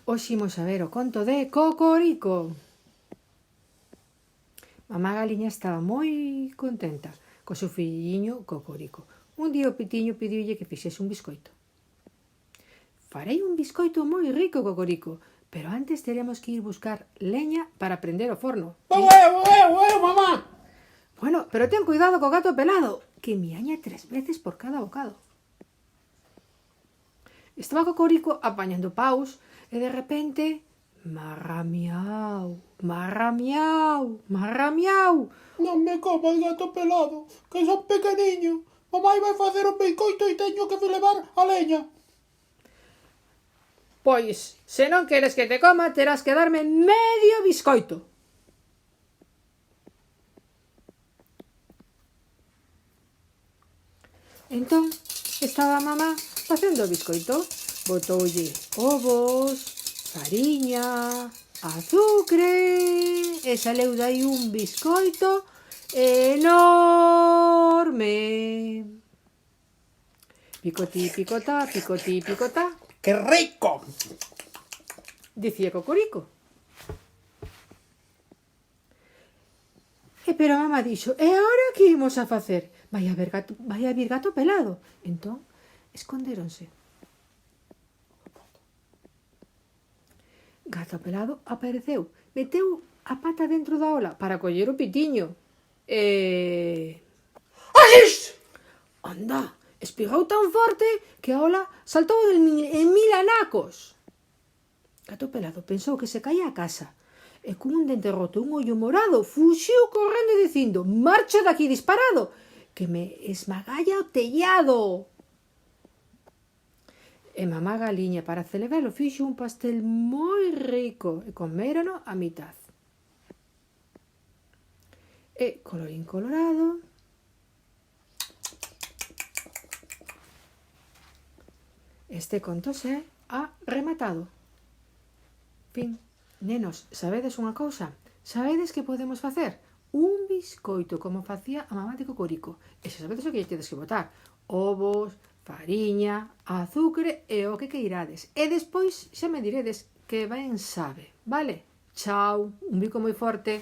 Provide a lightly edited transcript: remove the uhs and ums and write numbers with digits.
Hoxe imos a ver o conto de Cocorico. Mamá Galiña estaba moi contenta co seu filliño Cocorico. Un día o pitiño pidiulle que fixese un biscoito. Farei un biscoito moi rico, Cocorico, pero antes teremos que ir buscar leña para prender o forno. Mamá! Bueno, pero ten cuidado co gato pelado, que miaña 3 veces por cada bocado. Estaba Cocorico apañando paus e de repente... Marramiau, marramiau, marramiau. Non me comas, gato pelado, que son pequeniño. Mamá vai facer un biscoito e teño que levar a leña. Pois, se non queres que te coma, terás que darme medio biscoito. Entón, estaba mamá facendo o biscoito. Botoulle ovos, fariña, azucre, e saleu dai un biscoito enorme. Picotí, picotá, picotí, picotá, ¡Qué rico! dicía Cocorico. Pero a mamá dixo, e agora que imos a facer? Vai a vir gato pelado. Entón, escondéronse. Gato pelado apareceu, meteu a pata dentro da ola para coller o pitiño. ¡Axis! Anda, espigou tan forte que a ola saltou en 1000 anacos. Gato pelado pensou que se caía a casa e cun un dente roto e un ollo morado fuxiu correndo e dicindo: marcho daqui disparado, que me esmagalla o tellado. E mamá Galiña, para celebralo, fixo un pastel moi rico e comérono a mitad. E, colorín colorado, este conto se ha rematado. Fin. Nenos, sabedes unha cousa? Sabedes que podemos facer? Un biscoito como facía a mamá de Cocorico. E se sabedes o que lle tedes que botar: ovos, fariña, azucre e o que queirades. E despois xa me diredes que ben sabe, vale? Chao, un bico moi forte.